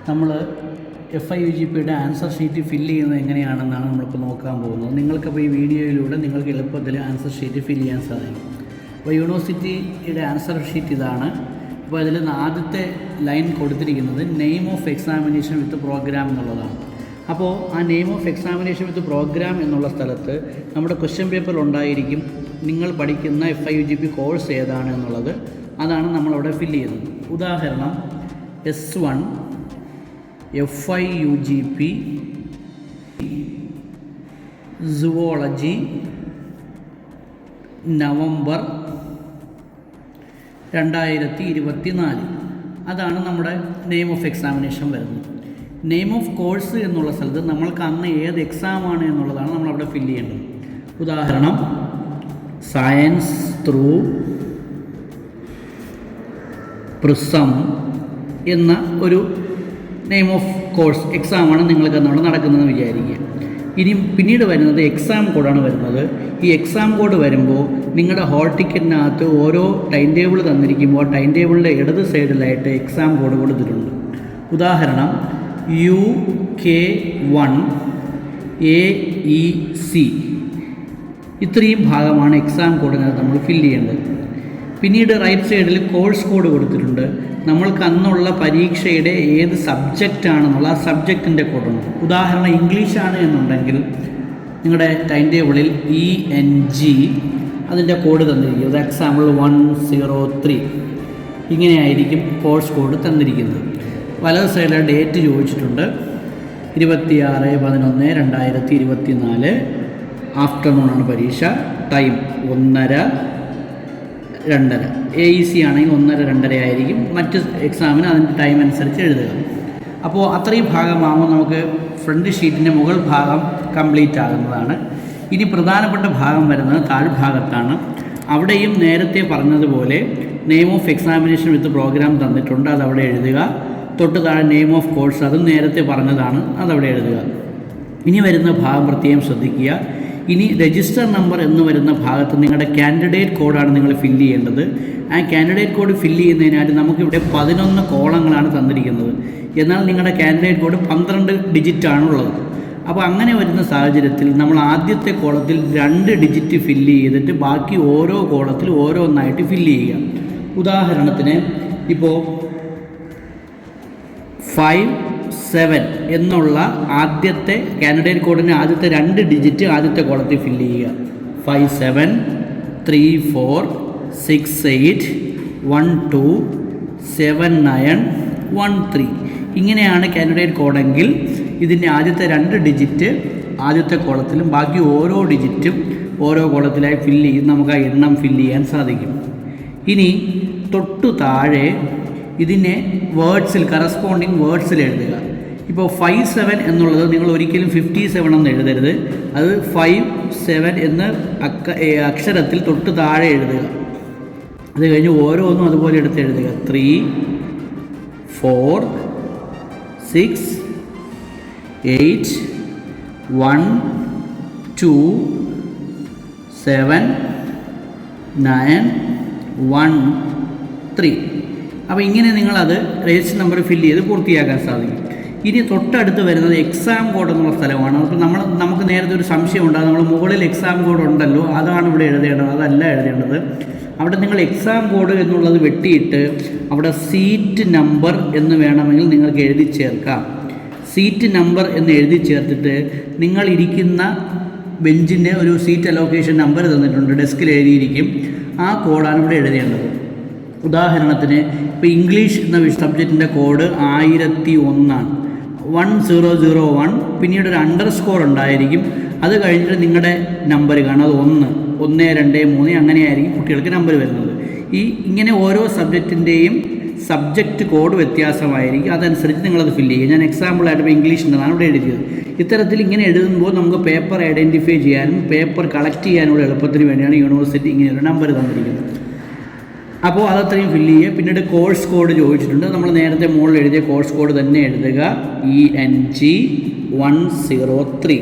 നമ്മൾ FIUGPയുടെ answer sheet fill ചെയ്യുന്നത് എങ്ങനെയാണെന്നാണ് നമ്മളിപ്പോൾ നോക്കാൻ പോകുന്നത്. നിങ്ങൾക്കിപ്പോൾ ഈ വീഡിയോയിലൂടെ നിങ്ങൾക്ക് എളുപ്പത്തിൽ ആൻസർ ഷീറ്റ് ഫില്ല് ചെയ്യാൻ സാധിക്കും. അപ്പോൾ യൂണിവേഴ്സിറ്റിയുടെ ആൻസർ ഷീറ്റ് ഇതാണ്. അപ്പോൾ അതിൽ ആദ്യത്തെ ലൈൻ കൊടുത്തിരിക്കുന്നത് name of examination with programme എന്നുള്ളതാണ്. അപ്പോൾ ആ name of examination with programme എന്നുള്ള സ്ഥലത്ത് നമ്മുടെ ക്വസ്റ്റ്യൻ പേപ്പർ ഉണ്ടായിരിക്കും നിങ്ങൾ പഠിക്കുന്ന FIUGP കോഴ്സ് ഏതാണ് എന്നുള്ളത്. അതാണ് നമ്മളവിടെ ഫില്ല് ചെയ്യുന്നത്. ഉദാഹരണം S1 FIUGP സുവോളജി നവംബർ 2024. അതാണ് നമ്മുടെ നെയിം ഓഫ് എക്സാമിനേഷൻ വരുന്നത്. നെയിം ഓഫ് കോഴ്സ് എന്നുള്ള സ്ഥലത്ത് നമ്മൾക്ക് അന്ന് ഏത് എക്സാമാണ് എന്നുള്ളതാണ് നമ്മളവിടെ ഫില്ല് ചെയ്യേണ്ടത്. ഉദാഹരണം സയൻസ് ത്രൂ പ്രിസം എന്ന ഒരു നെയിം ഓഫ് കോഴ്സ് എക്സാമാണ് നിങ്ങൾക്ക് അന്നവിടെ നടക്കുന്നതെന്ന് വിചാരിക്കുക. ഇനി പിന്നീട് വരുന്നത് എക്സാം കോഡാണ് വരുന്നത്. ഈ എക്സാം കോഡ് വരുമ്പോൾ നിങ്ങളുടെ ഹോൾ ടിക്കറ്റിനകത്ത് ഓരോ ടൈം ടേബിൾ തന്നിരിക്കുമ്പോൾ ടൈം ടേബിളിൻ്റെ ഇടത് സൈഡിലായിട്ട് എക്സാം കോഡ് കൊടുത്തിട്ടുണ്ട്. ഉദാഹരണം UK1 AEC. ഇത്രയും ഭാഗമാണ് എക്സാം കോഡിനകത്ത് നമ്മൾ ഫില്ല് ചെയ്യേണ്ടത്. പിന്നീട് റൈറ്റ് സൈഡിൽ കോഴ്സ് കോഡ് കൊടുത്തിട്ടുണ്ട്. നമ്മൾക്ക് അന്നുള്ള പരീക്ഷയുടെ ഏത് സബ്ജക്റ്റാണെന്നുള്ള ആ സബ്ജക്റ്റിൻ്റെ കോഡുണ്ട്. ഉദാഹരണം ഇംഗ്ലീഷാണ് എന്നുണ്ടെങ്കിൽ നിങ്ങളുടെ ടൈം ടേബിളിൽ ENG അതിൻ്റെ കോഡ് തന്നിരിക്കും. അത് എക്സാമ്പിൾ 103 ഇങ്ങനെയായിരിക്കും കോഴ്സ് കോഡ് തന്നിരിക്കുന്നത്. വലത് സൈഡിലെ ഡേറ്റ് ചോദിച്ചിട്ടുണ്ട് 26/11/2024. ആഫ്റ്റർനൂണാണ് പരീക്ഷ. ടൈം 1:30 2:30. AEC ആണെങ്കിൽ 1:30 2:30 ആയിരിക്കും. മറ്റ് എക്സാമിന് അതിൻ്റെ ടൈം അനുസരിച്ച് എഴുതുക. അപ്പോൾ അത്രയും ഭാഗമാകുമ്പോൾ നമുക്ക് ഫ്രണ്ട് ഷീറ്റിൻ്റെ മുകൾ ഭാഗം കംപ്ലീറ്റ് ആകുന്നതാണ്. ഇനി പ്രധാനപ്പെട്ട ഭാഗം വരുന്നത് താഴ്ഭാഗത്താണ്. അവിടെയും നേരത്തെ പറഞ്ഞതുപോലെ name of examination with programme തന്നിട്ടുണ്ട്, അതവിടെ എഴുതുക. തൊട്ട് താഴെ നെയിം ഓഫ് കോഴ്സ്, അതും നേരത്തെ പറഞ്ഞതാണ്, അതവിടെ എഴുതുക. ഇനി വരുന്ന ഭാഗം പ്രത്യേകം ശ്രദ്ധിക്കുക. ഇനി രജിസ്റ്റർ നമ്പർ എന്ന് വരുന്ന ഭാഗത്ത് നിങ്ങളുടെ കാൻഡിഡേറ്റ് കോഡാണ് നിങ്ങൾ ഫില്ല് ചെയ്യേണ്ടത്. ആ കാൻഡിഡേറ്റ് കോഡ് ഫില്ല് ചെയ്യുന്നതിനായിട്ട് നമുക്കിവിടെ 11 കോളങ്ങളാണ് തന്നിരിക്കുന്നത്. എന്നാൽ നിങ്ങളുടെ കാൻഡിഡേറ്റ് കോഡ് 12 ഡിജിറ്റാണുള്ളത്. അപ്പോൾ അങ്ങനെ വരുന്ന സാഹചര്യത്തിൽ നമ്മൾ ആദ്യത്തെ കോളത്തിൽ 2 ഡിജിറ്റ് ഫില്ല് ചെയ്തിട്ട് ബാക്കി ഓരോ കോളത്തിൽ ഓരോന്നായിട്ട് ഫില്ല് ചെയ്യുക. ഉദാഹരണത്തിന് ഇപ്പോൾ 57 എന്നുള്ള ആദ്യത്തെ കാൻഡിഡേറ്റ് കോഡിന് ആദ്യത്തെ 2 ഡിജിറ്റ് ആദ്യത്തെ കോളത്തിൽ ഫില്ല് ചെയ്യുക. 573468127913 ഇങ്ങനെയാണ് കാൻഡിഡേറ്റ് കോഡെങ്കിൽ ഇതിൻ്റെ ആദ്യത്തെ 2 ഡിജിറ്റ് ആദ്യത്തെ കോളത്തിലും ബാക്കി ഓരോ ഡിജിറ്റും ഓരോ കോളത്തിലായി ഫില്ല് ചെയ്ത് നമുക്ക് ആ എണ്ണം ഫില്ല് ചെയ്യാൻ സാധിക്കും. ഇനി തൊട്ടു താഴെ ഇതിനെ വേർഡ്സിൽ കറസ്പോണ്ടിങ് വേർഡ്സിൽ എഴുതുക. ഇപ്പോൾ 57 എന്നുള്ളത് നിങ്ങൾ ഒരിക്കലും 57 എന്ന് എഴുതരുത്. അത് 57 എന്ന് അക്ഷരത്തിൽ തൊട്ട് താഴെ എഴുതുക. അത് കഴിഞ്ഞ് ഓരോന്നും അതുപോലെ എടുത്ത് എഴുതുക. 3 4 6 8 1 2 7 9 1 3. അപ്പോൾ ഇങ്ങനെ നിങ്ങളത് രജിസ്റ്റർ നമ്പർ ഫില്ല് ചെയ്ത് പൂർത്തിയാക്കാൻ സാധിക്കും. ഇനി തൊട്ടടുത്ത് വരുന്നത് എക്സാം കോഡ് എന്നുള്ള സ്ഥലമാണ്. അപ്പോൾ നമുക്ക് നേരത്തെ ഒരു സംശയം ഉണ്ടാകും, നമ്മൾ മുകളിൽ എക്സാം കോഡ് ഉണ്ടല്ലോ അതാണ് ഇവിടെ എഴുതേണ്ടത്, അതല്ല എഴുതേണ്ടത്. അവിടെ നിങ്ങൾ എക്സാം കോഡ് എന്നുള്ളത് വെട്ടിയിട്ട് അവിടെ സീറ്റ് നമ്പർ എന്ന് വേണമെങ്കിൽ നിങ്ങൾക്ക് എഴുതി ചേർക്കാം. സീറ്റ് നമ്പർ എന്ന് എഴുതി ചേർത്തിട്ട് നിങ്ങൾ ഇരിക്കുന്ന ബെഞ്ചിൻ്റെ ഒരു സീറ്റ് അലോക്കേഷൻ നമ്പർ തന്നിട്ടുണ്ട്, ഡെസ്കിൽ എഴുതിയിരിക്കും. ആ കോഡാണ് ഇവിടെ എഴുതേണ്ടത്. ഉദാഹരണത്തിന് ഇപ്പോൾ ഇംഗ്ലീഷ് എന്ന സബ്ജക്റ്റിൻ്റെ കോഡ് 1001 1001. പിന്നീട് ഒരു അണ്ടർസ്കോർ ഉണ്ടായിരിക്കും. അത് കഴിഞ്ഞിട്ട് നിങ്ങളുടെ നമ്പർ കാണും, അത് 1 1 2 3 അങ്ങനെയായിരിക്കും കുട്ടികൾക്ക് നമ്പർ വരുന്നത്. ഇങ്ങനെ ഓരോ സബ്ജക്റ്റിൻ്റെയും സബ്ജക്റ്റ് കോഡ് വ്യത്യാസമായിരിക്കും. അതനുസരിച്ച് നിങ്ങളത് ഫില്ല് ചെയ്യുക. ഞാൻ എക്സാമ്പിളായിട്ട് ഇപ്പോൾ ഇംഗ്ലീഷിൻ്റെതാണ് ഇവിടെ എഴുതിയത്. ഇത്തരത്തിൽ ഇങ്ങനെ എഴുതുമ്പോൾ നമുക്ക് പേപ്പർ ഐഡൻറ്റിഫൈ ചെയ്യാനും പേപ്പർ കളക്ട് ചെയ്യാനുള്ള എളുപ്പത്തിന് വേണ്ടിയാണ് യൂണിവേഴ്സിറ്റി ഇങ്ങനെയൊരു നമ്പർ തന്നിരിക്കുന്നത്. അപ്പോൾ അതത്രയും ഫില്ല് ചെയ്യുക. പിന്നീട് കോഴ്സ് കോഡ് ചോദിച്ചിട്ടുണ്ട്. നമ്മൾ നേരത്തെ മുകളിൽ എഴുതിയ കോഴ്സ് കോഡ് തന്നെ എഴുതുക. ENG 103.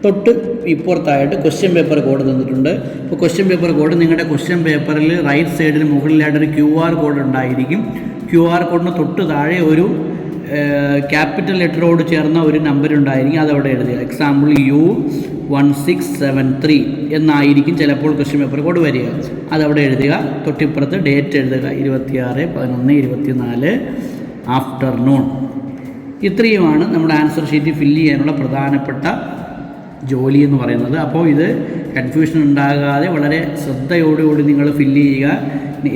തൊട്ട് ഇപ്പുറത്തായിട്ട് ക്വസ്റ്റ്യൻ പേപ്പർ കോഡ് തന്നിട്ടുണ്ട്. അപ്പോൾ ക്വസ്റ്റ്യൻ പേപ്പർ കോഡ് നിങ്ങളുടെ ക്വസ്റ്റ്യൻ പേപ്പറിൽ റൈറ്റ് സൈഡിൽ മുകളിലായിട്ടൊരു QR കോഡ് ഉണ്ടായിരിക്കും. QR കോഡിന് തൊട്ട് താഴെ ഒരു ക്യാപിറ്റൽ ലെറ്ററോട് ചേർന്ന ഒരു നമ്പർ ഉണ്ടായിരിക്കും, അതവിടെ എഴുതുക. എക്സാമ്പിൾ U1673 എന്നായിരിക്കും ചിലപ്പോൾ ക്വസ്റ്റ്യൻ പേപ്പർ കോഡ് വരിക, അതവിടെ എഴുതുക. തൊട്ടിപ്പുറത്ത് ഡേറ്റ് എഴുതുക, 26/11/24 ആഫ്റ്റർനൂൺ. ഇത്രയുമാണ് നമ്മുടെ ആൻസർ ഷീറ്റ് ഫില്ല് ചെയ്യാനുള്ള പ്രധാനപ്പെട്ട ജോലി എന്ന് പറയുന്നത്. അപ്പോൾ ഇത് കൺഫ്യൂഷൻ ഉണ്ടാകാതെ വളരെ ശ്രദ്ധയോടുകൂടി നിങ്ങൾ ഫില്ല് ചെയ്യുക.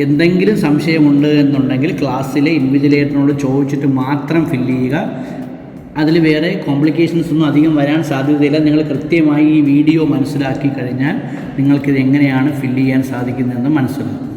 എന്തെങ്കിലും സംശയമുണ്ട് എന്നുണ്ടെങ്കിൽ ക്ലാസ്സിലെ ഇൻവിജിലേറ്ററിനോട് ചോദിച്ചിട്ട് മാത്രം ഫില്ല് ചെയ്യുക. അതിൽ വേറെ കോംപ്ലിക്കേഷൻസ് ഒന്നും അധികം വരാൻ സാധ്യതയില്ല. നിങ്ങൾ കൃത്യമായി ഈ വീഡിയോ മനസ്സിലാക്കി കഴിഞ്ഞാൽ നിങ്ങൾക്കിത് എങ്ങനെയാണ് ഫില്ല് ചെയ്യാൻ സാധിക്കുന്നതെന്ന് മനസ്സിലാക്കും.